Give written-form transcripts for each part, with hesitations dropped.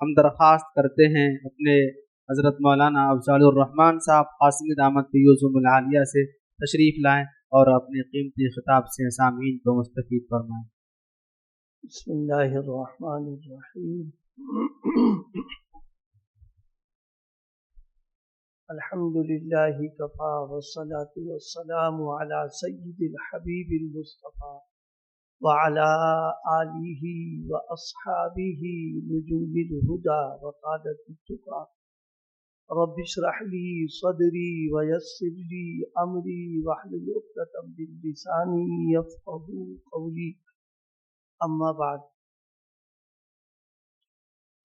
ہم درخواست کرتے ہیں اپنے حضرت مولانا افضال الرحمن صاحب قاسمی دامت فیوزہم العالیہ سے تشریف لائیں اور اپنے قیمتی خطاب سے سامعین کو مستفید فرمائیں۔ بسم اللہ الرحمن الرحیم۔ الحمد للہ کفا والصلاة والسلام علی سید الحبیب المصطفیٰ وعلی آلہ واصحابہ نجوم الہدى وقادة التقى۔ رب اشرح لی صدری ویسر لی امری واحلل عقدۃ من لسانی یفقہوا قولی، اما بعد۔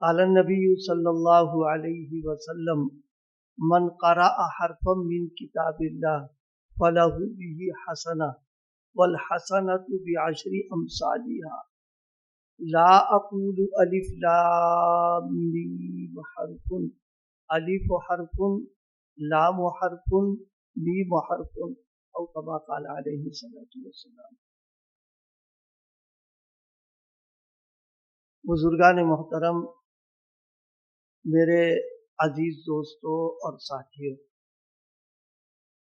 قال النبی صلی اللہ علیہ وسلم: من قرأ حرفا من کتاب اللہ فلہ بہ حسنہ والحسنۃ بعشر امثالها۔ لا اقول الف لام میم حرف، الف حرف، لام حرف، میم حرف، او کما قال علیہ الصلوۃ والسلام۔ بزرگان محترم، میرے عزیز دوستوں اور ساتھیوں،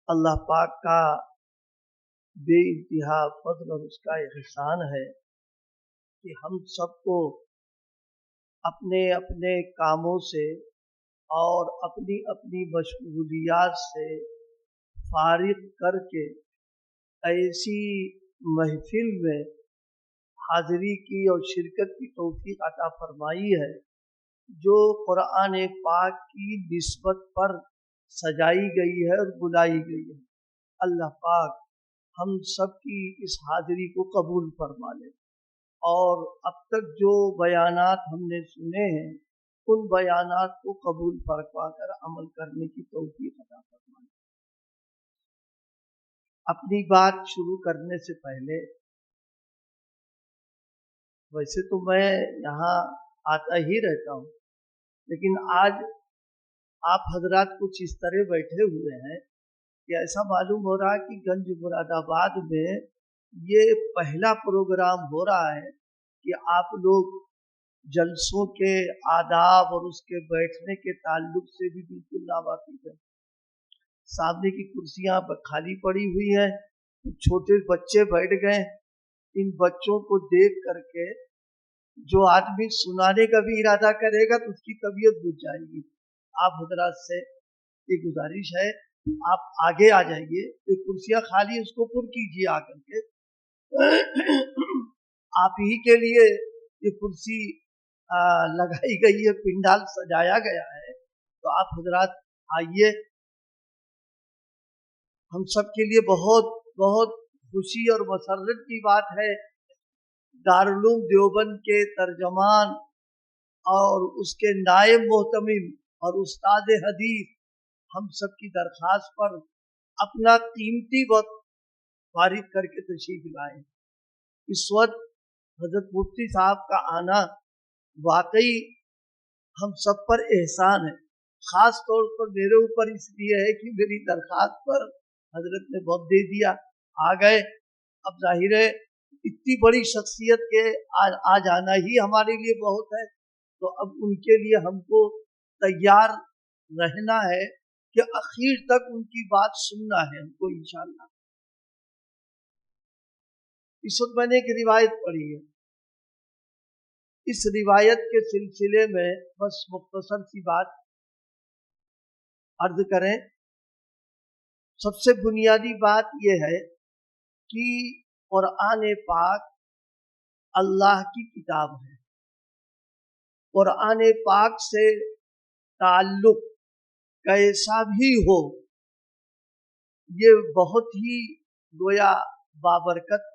اللہ پاک کا بے انتہا فضل اور اس کا احسان ہے کہ ہم سب کو اپنے اپنے کاموں سے اور اپنی اپنی مشغولیات سے فارغ کر کے ایسی محفل میں حاضری کی اور شرکت کی توفیق عطا فرمائی ہے جو قرآن پاک کی نسبت پر سجائی گئی ہے اور بلائی گئی ہے۔ اللہ پاک ہم سب کی اس حاضری کو قبول فرما لے اور اب تک جو بیانات ہم نے سنے ہیں ان بیانات کو قبول فرما کر عمل کرنے کی توفیق عطا فرما لے۔ اپنی بات شروع کرنے سے پہلے، ویسے تو میں یہاں آتا ہی رہتا ہوں، لیکن آج آپ حضرات کچھ اس طرح بیٹھے ہوئے ہیں کہ ایسا معلوم ہو رہا ہے کہ گنج مراد آباد میں یہ پہلا پروگرام ہو رہا ہے کہ آپ لوگ جلسوں کے آداب اور اس کے بیٹھنے کے تعلق سے بھی بالکل ناواقف ہیں۔ سامنے کی کرسیاں خالی پڑی ہوئی ہیں، چھوٹے بچے بیٹھ گئے، ان بچوں کو دیکھ کر کے جو آدمی سنانے کا بھی ارادہ کرے گا تو اس کی طبیعت بجھ جائے گی۔ آپ حضرات سے یہ گزارش ہے، آپ آگے آ جائیے، یہ کرسیاں خالی اس کو پر کیجیے آ کر کے۔ آپ ہی کے لیے یہ کرسی لگائی گئی ہے، پنڈال سجایا گیا ہے، تو آپ حضرات آئیے۔ ہم سب کے لیے بہت بہت خوشی اور مسرت کی بات ہے، دارالعلوم دیوبند کے ترجمان اور اس کے نائب محتمم اور استاد حدیث ہم سب کی درخواست پر اپنا قیمتی وقت فارغ کر کے تشریف لائے۔ اس وقت حضرت مفتی صاحب کا آنا واقعی ہم سب پر احسان ہے، خاص طور پر میرے اوپر اس لیے ہے کہ میری درخواست پر حضرت نے وقت دے دیا، آ گئے۔ اب ظاہر ہے اتنی بڑی شخصیت کے آ جانا ہی ہمارے لیے بہت ہے، تو اب ان کے لیے ہم کو تیار رہنا ہے کہ اخیر تک ان کی بات سننا ہے ہم کو انشاءاللہ۔ اس وقت میں نے ایک روایت پڑھی ہے، اس روایت کے سلسلے میں بس مختصر سی بات عرض کریں۔ سب سے بنیادی بات یہ ہے کہ قرآن پاک اللہ کی کتاب ہے۔ قرآن پاک سے تعلق کیسا بھی ہو، یہ بہت ہی گویا بابرکت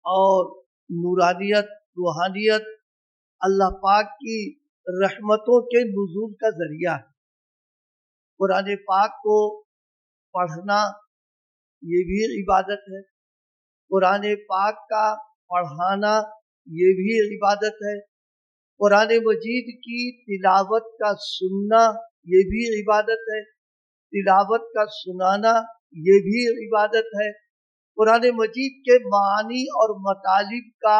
اور نورانیت، روحانیت، اللہ پاک کی رحمتوں کے نزول کا ذریعہ ہے۔ قرآن پاک کو پڑھنا یہ بھی عبادت ہے، قرآن پاک کا پڑھانا یہ بھی عبادت ہے، قرآن مجید کی تلاوت کا سننا یہ بھی عبادت ہے، تلاوت کا سنانا یہ بھی عبادت ہے، قرآن مجید کے معانی اور مطالب کا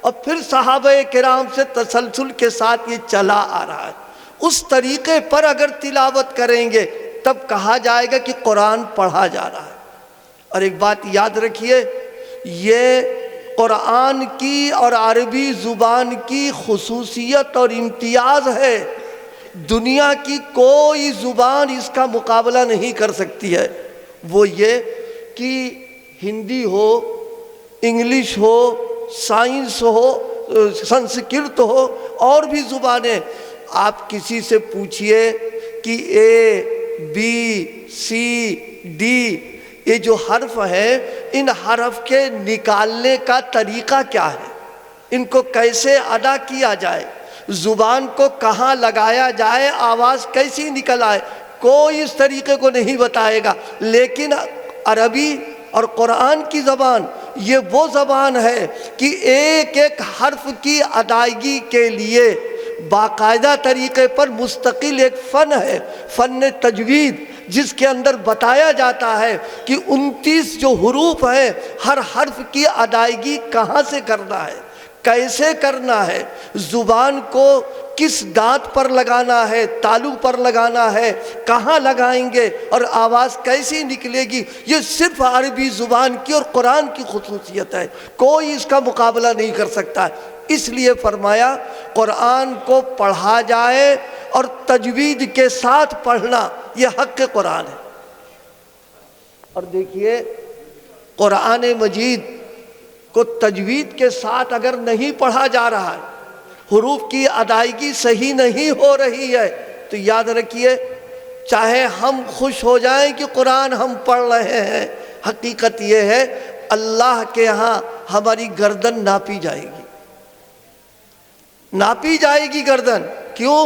اور پھر صحابہ کرام سے تسلسل کے ساتھ یہ چلا آ رہا ہے۔ اس طریقے پر اگر تلاوت کریں گے تب کہا جائے گا کہ قرآن پڑھا جا رہا ہے۔ اور ایک بات یاد رکھیے، یہ قرآن کی اور عربی زبان کی خصوصیت اور امتیاز ہے، دنیا کی کوئی زبان اس کا مقابلہ نہیں کر سکتی ہے۔ وہ یہ کہ ہندی ہو، انگلش ہو، سائنس ہو، سنسکرت ہو، اور بھی زبانیں، آپ کسی سے پوچھئے کہ اے بی سی ڈی یہ جو حرف ہیں، ان حرف کے نکالنے کا طریقہ کیا ہے، ان کو کیسے ادا کیا جائے، زبان کو کہاں لگایا جائے، آواز کیسی نکل آئے، کوئی اس طریقے کو نہیں بتائے گا۔ لیکن عربی اور قرآن کی زبان یہ وہ زبان ہے کہ ایک ایک حرف کی ادائیگی کے لیے باقاعدہ طریقے پر مستقل ایک فن ہے، فن تجوید، جس کے اندر بتایا جاتا ہے کہ 29 جو حروف ہیں، ہر حرف کی ادائیگی کہاں سے کرنا ہے، کیسے کرنا ہے، زبان کو کس دانت پر لگانا ہے، تالو پر لگانا ہے، کہاں لگائیں گے اور آواز کیسی نکلے گی، یہ صرف عربی زبان کی اور قرآن کی خصوصیت ہے، کوئی اس کا مقابلہ نہیں کر سکتا ہے۔ اس لیے فرمایا قرآن کو پڑھا جائے اور تجوید کے ساتھ پڑھنا یہ حق قرآن ہے۔ اور دیکھیے قرآن مجید کو تجوید کے ساتھ اگر نہیں پڑھا جا رہا ہے، حروف کی ادائیگی صحیح نہیں ہو رہی ہے، تو یاد رکھیے چاہے ہم خوش ہو جائیں کہ قرآن ہم پڑھ رہے ہیں، حقیقت یہ ہے اللہ کے ہاں ہماری گردن ناپی جائے گی، ناپی جائے گی گردن۔ کیوں؟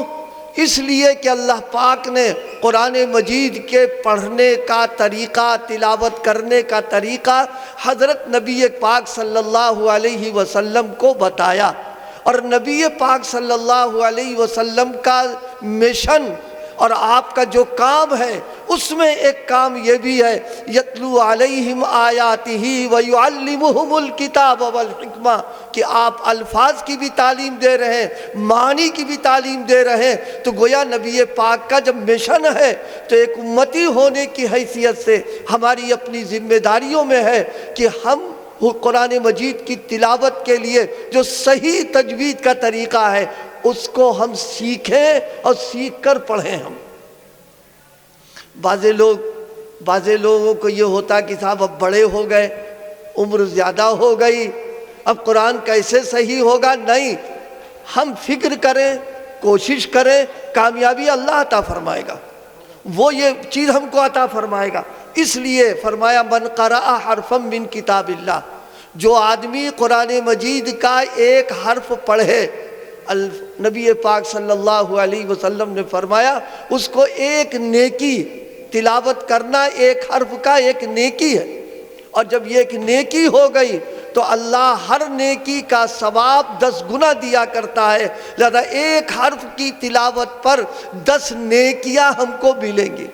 اس لیے کہ اللہ پاک نے قرآن مجید کے پڑھنے کا طریقہ، تلاوت کرنے کا طریقہ حضرت نبی پاک صلی اللہ علیہ وسلم کو بتایا، اور نبی پاک صلی اللہ علیہ وسلم کا مشن اور آپ کا جو کام ہے، اس میں ایک کام یہ بھی ہے یتلو علیہم آیاتہ ویعلمہم الکتاب والحکمہ، کہ آپ الفاظ کی بھی تعلیم دے رہے ہیں، معنی کی بھی تعلیم دے رہے ہیں۔ تو گویا نبی پاک کا جب مشن ہے تو ایک امتی ہونے کی حیثیت سے ہماری اپنی ذمہ داریوں میں ہے کہ ہم قرآن مجید کی تلاوت کے لیے جو صحیح تجوید کا طریقہ ہے اس کو ہم سیکھیں اور سیکھ کر پڑھیں۔ ہم بعض لوگوں کو یہ ہوتا کہ صاحب اب بڑے ہو گئے، عمر زیادہ ہو گئی، اب قرآن کیسے صحیح ہوگا؟ نہیں، ہم فکر کریں، کوشش کریں، کامیابی اللہ عطا فرمائے گا، وہ یہ چیز ہم کو عطا فرمائے گا۔ اس لیے فرمایا من قرأ حرفا من کتاب اللہ، جو آدمی قرآن مجید کا ایک حرف پڑھے، نبی پاک صلی اللہ علیہ وسلم نے فرمایا اس کو ایک نیکی، تلاوت کرنا ایک حرف کا ایک نیکی ہے، اور جب یہ ایک نیکی ہو گئی تو اللہ ہر نیکی کا ثواب 10 گنا دیا کرتا ہے، لہذا ایک حرف کی تلاوت پر 10 نیکیاں ہم کو ملیں گی۔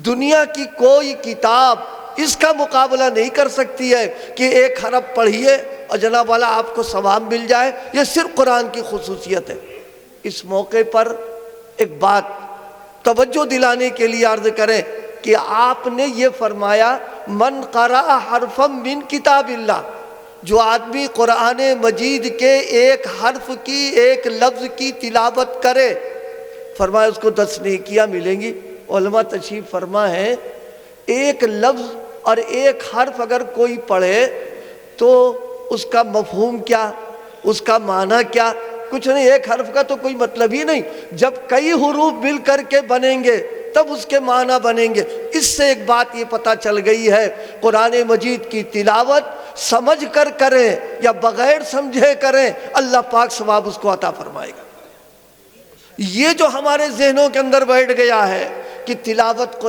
دنیا کی کوئی کتاب اس کا مقابلہ نہیں کر سکتی ہے کہ ایک حرف پڑھیے اور جناب والا آپ کو ثواب مل جائے، یہ صرف قرآن کی خصوصیت ہے۔ اس موقع پر ایک بات توجہ دلانے کے لیے عرض کریں کہ آپ نے یہ فرمایا من قرأ حرفا من کتاب اللہ، جو آدمی قرآن مجید کے ایک حرف کی، ایک لفظ کی تلاوت کرے، فرمایا اس کو 10 نیکیاں ملیں گی۔ علماء تشریف فرما ہے ایک لفظ اور ایک حرف اگر کوئی پڑھے تو اس کا مفہوم کیا، اس کا معنی کیا؟ کچھ نہیں، ایک حرف کا تو کوئی مطلب ہی نہیں، جب کئی حروف مل کر کے بنیں گے تب اس کے معنی بنیں گے۔ اس سے ایک بات یہ پتہ چل گئی ہے قرآن مجید کی تلاوت سمجھ کر کریں یا بغیر سمجھے کریں، اللہ پاک ثواب اس کو عطا فرمائے گا۔ یہ جو ہمارے ذہنوں کے اندر بیٹھ گیا ہے کہ تلاوت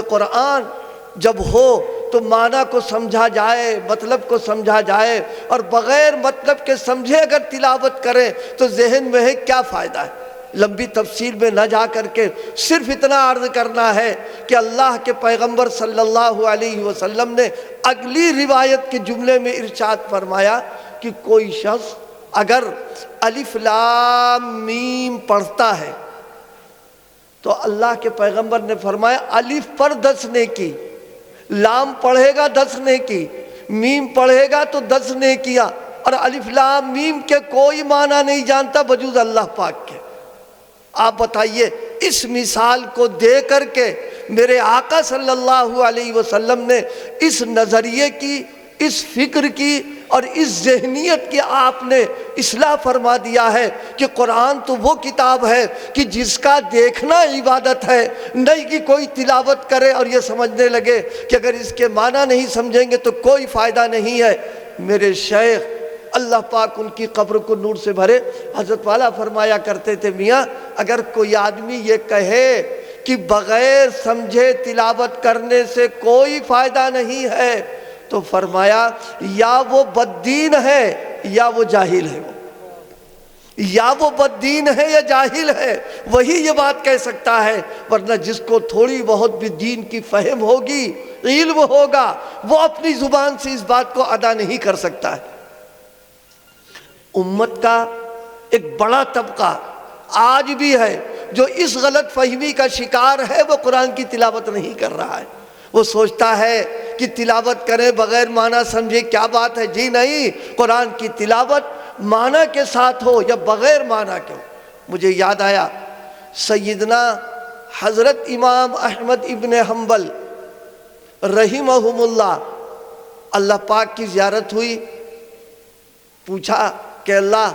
قرآن جب ہو تو معنی کو سمجھا جائے، مطلب کو سمجھا جائے، اور بغیر مطلب کے سمجھے اگر تلاوت کریں تو ذہن میں ہے کیا فائدہ ہے؟ لمبی تفصیل میں نہ جا کر کے صرف اتنا عرض کرنا ہے کہ اللہ کے پیغمبر صلی اللہ علیہ وسلم نے اگلی روایت کے جملے میں ارشاد فرمایا کہ کوئی شخص اگر الف لام میم پڑھتا ہے تو اللہ کے پیغمبر نے فرمایا الف پر 10 نیکی، لام پڑھے گا 10 نیکی، میم پڑھے گا تو 10 نیکیاں، اور الف لام میم کے کوئی معنی نہیں جانتا بجوز اللہ پاک کے۔ آپ بتائیے، اس مثال کو دے کر کے میرے آقا صلی اللہ علیہ وسلم نے اس نظریے کی، اس فکر کی اور اس ذہنیت کی آپ نے اصلاح فرما دیا ہے کہ قرآن تو وہ کتاب ہے کہ جس کا دیکھنا عبادت ہے، نہیں کہ کوئی تلاوت کرے اور یہ سمجھنے لگے کہ اگر اس کے معنی نہیں سمجھیں گے تو کوئی فائدہ نہیں ہے۔ میرے شیخ اللہ پاک ان کی قبر کو نور سے بھرے، حضرت والا فرمایا کرتے تھے، میاں اگر کوئی آدمی یہ کہے کہ بغیر سمجھے تلاوت کرنے سے کوئی فائدہ نہیں ہے تو فرمایا یا وہ بددین ہے یا وہ جاہل ہے، یا وہ بددین ہے یا جاہل ہے، وہی یہ بات کہہ سکتا ہے، ورنہ جس کو تھوڑی بہت بھی دین کی فہم ہوگی، علم ہوگا، وہ اپنی زبان سے اس بات کو ادا نہیں کر سکتا ہے۔ امت کا ایک بڑا طبقہ آج بھی ہے جو اس غلط فہمی کا شکار ہے، وہ قرآن کی تلاوت نہیں کر رہا ہے۔ وہ سوچتا ہے کہ تلاوت کریں بغیر معنی سمجھے کیا بات ہے، جی نہیں، قرآن کی تلاوت معنی کے ساتھ ہو یا بغیر معنی کے ہو۔ مجھے یاد آیا سیدنا حضرت امام احمد ابن حنبل رحمہم اللہ، اللہ پاک کی زیارت ہوئی، پوچھا کہ اللہ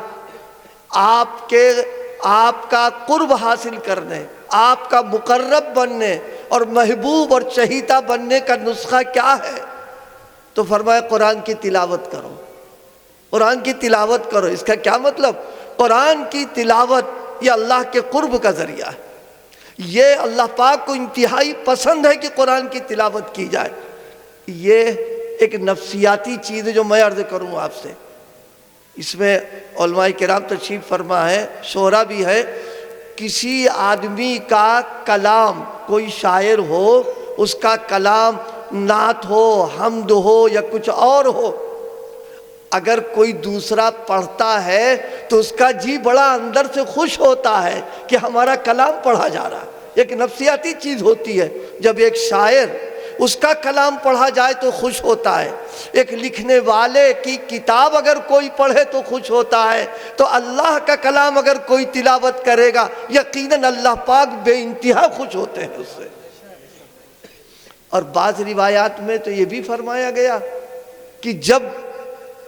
آپ کا قرب حاصل کرنے، آپ کا مقرب بننے اور محبوب اور چہیتا بننے کا نسخہ کیا ہے؟ تو فرمایا قرآن کی تلاوت کرو، قرآن کی تلاوت کرو۔ اس کا کیا مطلب؟ قرآن کی تلاوت یہ اللہ کے قرب کا ذریعہ ہے، یہ اللہ پاک کو انتہائی پسند ہے کہ قرآن کی تلاوت کی جائے۔ یہ ایک نفسیاتی چیز ہے جو میں عرض کروں آپ سے، اس میں علماء کرام تشریف فرما ہے، شعرا بھی ہے۔ کسی آدمی کا کلام، کوئی شاعر ہو، اس کا کلام نعت ہو، حمد ہو یا کچھ اور ہو، اگر کوئی دوسرا پڑھتا ہے تو اس کا جی بڑا اندر سے خوش ہوتا ہے کہ ہمارا کلام پڑھا جا رہا ہے۔ ایک نفسیاتی چیز ہوتی ہے، جب ایک شاعر اس کا کلام پڑھا جائے تو خوش ہوتا ہے، ایک لکھنے والے کی کتاب اگر کوئی پڑھے تو خوش ہوتا ہے، تو اللہ کا کلام اگر کوئی تلاوت کرے گا یقیناً اللہ پاک بے انتہا خوش ہوتے ہیں اس سے۔ اور بعض روایات میں تو یہ بھی فرمایا گیا کہ جب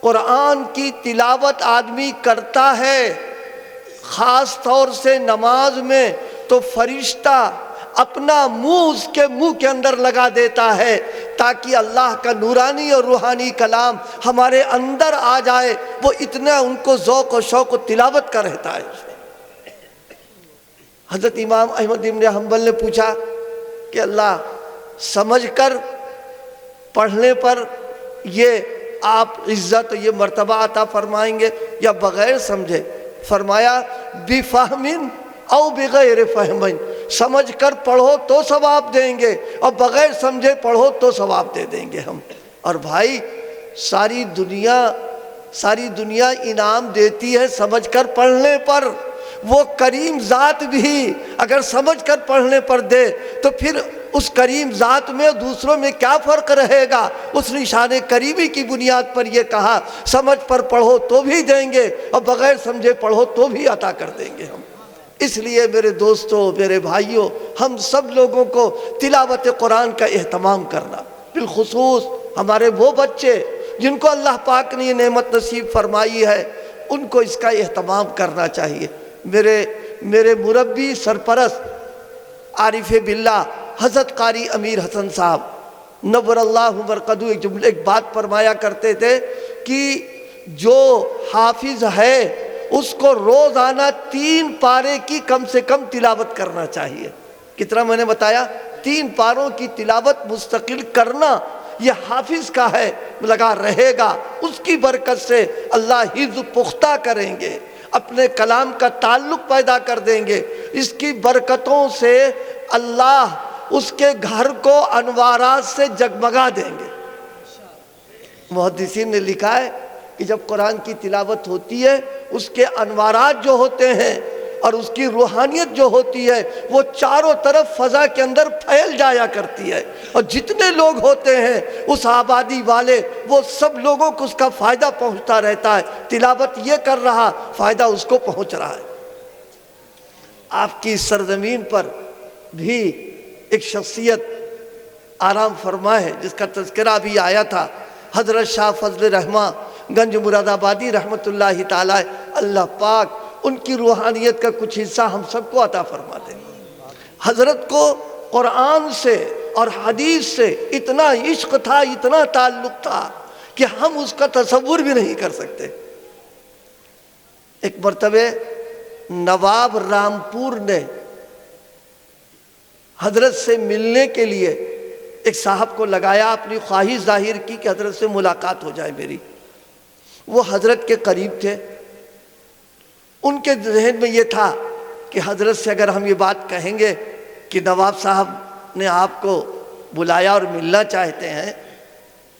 قرآن کی تلاوت آدمی کرتا ہے خاص طور سے نماز میں، تو فرشتہ اپنا منہ اس کے منہ کے اندر لگا دیتا ہے تاکہ اللہ کا نورانی اور روحانی کلام ہمارے اندر آ جائے، وہ اتنا ان کو ذوق و شوق و تلاوت کا رہتا ہے۔ حضرت امام احمد ابن حنبل نے پوچھا کہ اللہ سمجھ کر پڑھنے پر یہ آپ عزت یہ مرتبہ عطا فرمائیں گے یا بغیر سمجھے؟ فرمایا بفہم او بغیر فہم، سمجھ کر پڑھو تو ثواب دیں گے اور بغیر سمجھے پڑھو تو ثواب دے دیں گے ہم۔ اور بھائی ساری دنیا انعام دیتی ہے سمجھ کر پڑھنے پر، وہ کریم ذات بھی اگر سمجھ کر پڑھنے پر دے تو پھر اس کریم ذات میں دوسروں میں کیا فرق رہے گا؟ اس نشان کریمی کی بنیاد پر یہ کہا سمجھ پر پڑھو تو بھی دیں گے اور بغیر سمجھے پڑھو تو بھی عطا کر دیں گے ہم۔ اس لیے میرے دوستوں، میرے بھائیوں، ہم سب لوگوں کو تلاوت قرآن کا اہتمام کرنا، بالخصوص ہمارے وہ بچے جن کو اللہ پاک نے یہ نعمت نصیب فرمائی ہے، ان کو اس کا اہتمام کرنا چاہیے۔ میرے مربی سرپرست عارف باللہ حضرت قاری امیر حسن صاحب نور اللہ مرقدہ ایک بات فرمایا کرتے تھے کہ جو حافظ ہے اس کو روزانہ 3 پارے کی کم سے کم تلاوت کرنا چاہیے۔ کتنا میں نے بتایا؟ 3 پاروں کی تلاوت مستقل کرنا یہ حافظ کا ہے، لگا رہے گا، اس کی برکت سے اللہ حفظ پختہ کریں گے، اپنے کلام کا تعلق پیدا کر دیں گے، اس کی برکتوں سے اللہ اس کے گھر کو انوارات سے جگمگا دیں گے۔ محدثین نے لکھا ہے کہ جب قرآن کی تلاوت ہوتی ہے اس کے انوارات جو ہوتے ہیں اور اس کی روحانیت جو ہوتی ہے وہ چاروں طرف فضا کے اندر پھیل جایا کرتی ہے، اور جتنے لوگ ہوتے ہیں اس آبادی والے وہ سب لوگوں کو اس کا فائدہ پہنچتا رہتا ہے۔ تلاوت یہ کر رہا، فائدہ اس کو پہنچ رہا ہے۔ آپ کی سرزمین پر بھی ایک شخصیت آرام فرما ہے جس کا تذکرہ ابھی آیا تھا، حضرت شاہ فضل رحماں گنج مراد آبادی رحمۃ اللہ تعالی، اللہ پاک ان کی روحانیت کا کچھ حصہ ہم سب کو عطا فرما دے۔ حضرت کو قرآن سے اور حدیث سے اتنا عشق تھا، اتنا تعلق تھا کہ ہم اس کا تصور بھی نہیں کر سکتے۔ ایک مرتبہ نواب رامپور نے حضرت سے ملنے کے لیے ایک صاحب کو لگایا، اپنی خواہش ظاہر کی کہ حضرت سے ملاقات ہو جائے میری۔ وہ حضرت کے قریب تھے، ان کے ذہن میں یہ تھا کہ حضرت سے اگر ہم یہ بات کہیں گے کہ نواب صاحب نے آپ کو بلایا اور ملنا چاہتے ہیں،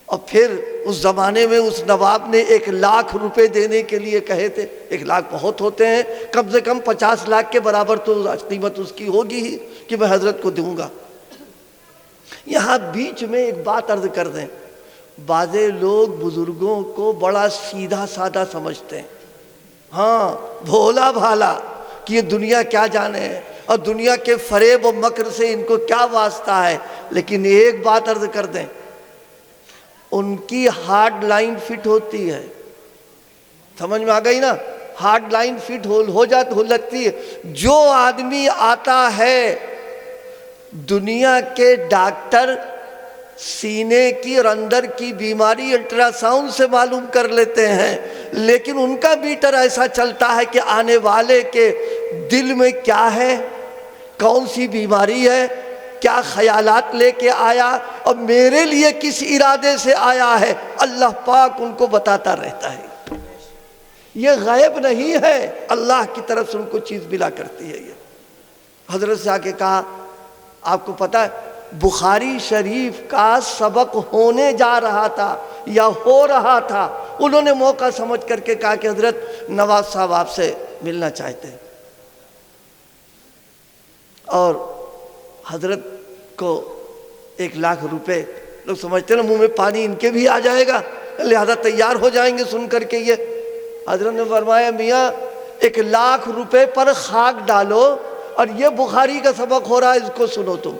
اور پھر اس زمانے میں اس نواب نے 1,00,000 روپے دینے کے لیے کہے تھے۔ 1,00,000 بہت ہوتے ہیں، کم سے کم 50 لاکھ کے برابر تو قیمت اس کی ہوگی ہی کہ میں حضرت کو دوں گا۔ یہاں بیچ میں ایک بات عرض کر دیں، بعضے لوگ بزرگوں کو بڑا سیدھا سادہ سمجھتے ہیں، ہاں بھولا بھالا کہ یہ دنیا کیا جانے ہے اور دنیا کے فریب و مکر سے ان کو کیا واسطہ ہے۔ لیکن ایک بات عرض کر دیں، ان کی ہارڈ لائن فٹ ہوتی ہے، سمجھ میں آ گئی نا؟ ہارڈ لائن فٹ ہو لگتی ہے۔ جو آدمی آتا ہے، دنیا کے ڈاکٹر سینے کی اور اندر کی بیماری الٹرا ساؤنڈ سے معلوم کر لیتے ہیں، لیکن ان کا میٹر ایسا چلتا ہے کہ آنے والے کے دل میں کیا ہے، کون سی بیماری ہے، کیا خیالات لے کے آیا اور میرے لیے کس ارادے سے آیا ہے، اللہ پاک ان کو بتاتا رہتا ہے۔ یہ غیب نہیں ہے، اللہ کی طرف سے ان کو چیز ملا کرتی ہے۔ یہ حضرت سے آ کے کہا، آپ کو پتہ ہے بخاری شریف کا سبق ہونے جا رہا تھا یا ہو رہا تھا، انہوں نے موقع سمجھ کر کے کہا کہ حضرت نواز صاحب آپ سے ملنا چاہتے ہیں، اور حضرت کو 1,00,000 روپے، لوگ سمجھتے ہیں نا منہ میں پانی ان کے بھی آ جائے گا، لہذا تیار ہو جائیں گے سن کر کے۔ یہ حضرت نے فرمایا میاں 1,00,000 روپے پر خاک ڈالو اور یہ بخاری کا سبق ہو رہا ہے، اس کو سنو تم۔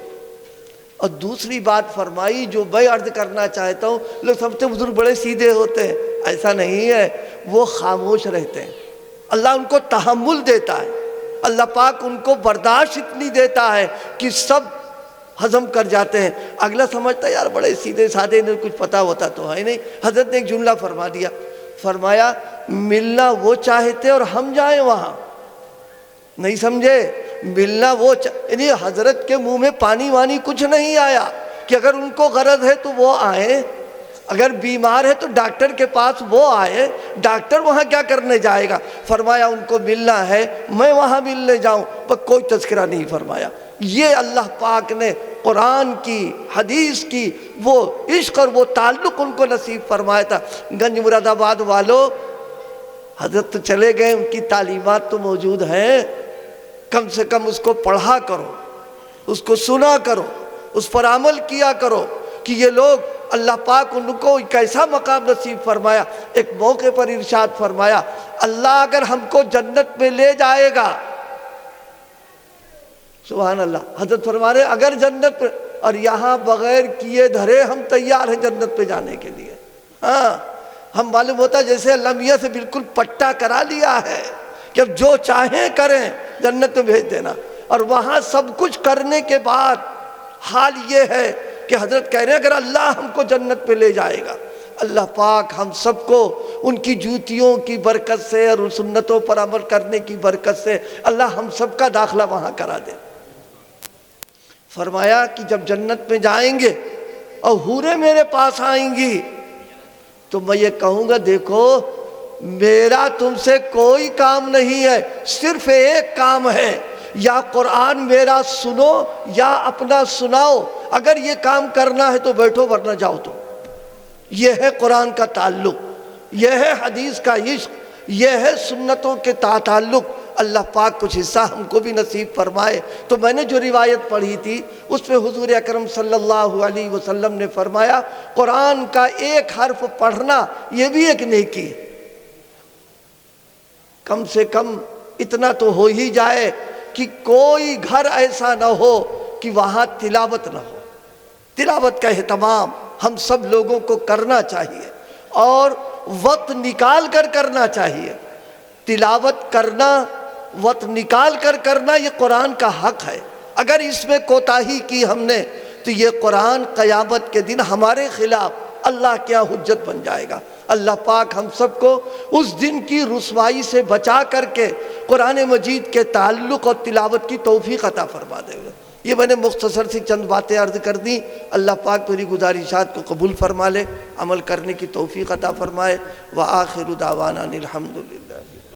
اور دوسری بات فرمائی جو میں عرض کرنا چاہتا ہوں، لوگ سمجھتے ہیں بزرگ بڑے سیدھے ہوتے ہیں، ایسا نہیں ہے، وہ خاموش رہتے ہیں، اللہ ان کو تحمل دیتا ہے، اللہ پاک ان کو برداشت اتنی دیتا ہے کہ سب ہضم کر جاتے ہیں۔ اگلا سمجھتا ہے یار بڑے سیدھے سادے، انہیں کچھ پتہ ہوتا تو ہے نہیں۔ حضرت نے ایک جملہ فرما دیا، فرمایا ملنا وہ چاہتے اور ہم جائیں وہاں، نہیں سمجھے؟ ملنا وہ یعنی حضرت کے منہ میں پانی وانی کچھ نہیں آیا کہ اگر ان کو غرض ہے تو وہ آئیں، اگر بیمار ہے تو ڈاکٹر کے پاس وہ آئے، ڈاکٹر وہاں کیا کرنے جائے گا؟ فرمایا ان کو ملنا ہے میں وہاں ملنے جاؤں، پر کوئی تذکرہ نہیں فرمایا۔ یہ اللہ پاک نے قرآن کی، حدیث کی وہ عشق اور وہ تعلق ان کو نصیب فرمایا تھا۔ گنج مراد آباد والوں، حضرت تو چلے گئے، ان کی تعلیمات تو موجود ہیں، کم سے کم اس کو پڑھا کرو، اس کو سنا کرو، اس پر عمل کیا کرو کہ یہ لوگ اللہ پاک ان کو ایک ایسا مقام نصیب فرمایا۔ ایک موقع پر ارشاد فرمایا، اللہ اگر ہم کو جنت میں لے جائے گا، سبحان اللہ، حضرت فرما رہے اگر جنت پہ، اور یہاں بغیر کیے دھرے ہم تیار ہیں جنت پہ جانے کے لیے۔ ہاں ہم معلوم ہوتا ہے جیسے اللہ میاں سے بالکل پٹا کرا لیا ہے کہ اب جو چاہیں کریں، جنت میں بھیج دینا۔ اور وہاں سب کچھ کرنے کے بعد حال یہ ہے کہ حضرت کہہ رہے ہیں اگر اللہ ہم کو جنت پہ لے جائے گا، اللہ پاک ہم سب کو ان کی جوتیوں کی برکت سے اور سنتوں پر عمل کرنے کی برکت سے اللہ ہم سب کا داخلہ وہاں کرا دے۔ فرمایا کہ جب جنت میں جائیں گے اور حوریں میرے پاس آئیں گی تو میں یہ کہوں گا دیکھو میرا تم سے کوئی کام نہیں ہے، صرف ایک کام ہے، یا قرآن میرا سنو یا اپنا سناؤ، اگر یہ کام کرنا ہے تو بیٹھو ورنہ جاؤ۔ تو یہ ہے قرآن کا تعلق، یہ ہے حدیث کا عشق، یہ ہے سنتوں کے تعلق۔ اللہ پاک کچھ حصہ ہم کو بھی نصیب فرمائے۔ تو میں نے جو روایت پڑھی تھی اس پہ حضور اکرم صلی اللہ علیہ وسلم نے فرمایا قرآن کا ایک حرف پڑھنا یہ بھی ایک نیکی ہے۔ کم سے کم اتنا تو ہو ہی جائے کہ کوئی گھر ایسا نہ ہو کہ وہاں تلاوت نہ ہو۔ تلاوت کا اہتمام ہم سب لوگوں کو کرنا چاہیے اور وقت نکال کر کرنا چاہیے۔ تلاوت کرنا وقت نکال کر کرنا یہ قرآن کا حق ہے۔ اگر اس میں کوتاہی کی ہم نے تو یہ قرآن قیامت کے دن ہمارے خلاف اللہ کیا حجت بن جائے گا۔ اللہ پاک ہم سب کو اس دن کی رسوائی سے بچا کر کے قرآن مجید کے تعلق اور تلاوت کی توفیق عطا فرما دے گا۔ یہ میں نے مختصر سی چند باتیں عرض کر دیں۔ اللہ پاک میری گزارشات کو قبول فرما لے، عمل کرنے کی توفیق عطا فرمائے۔ وآخر دعوانا الحمدللہ۔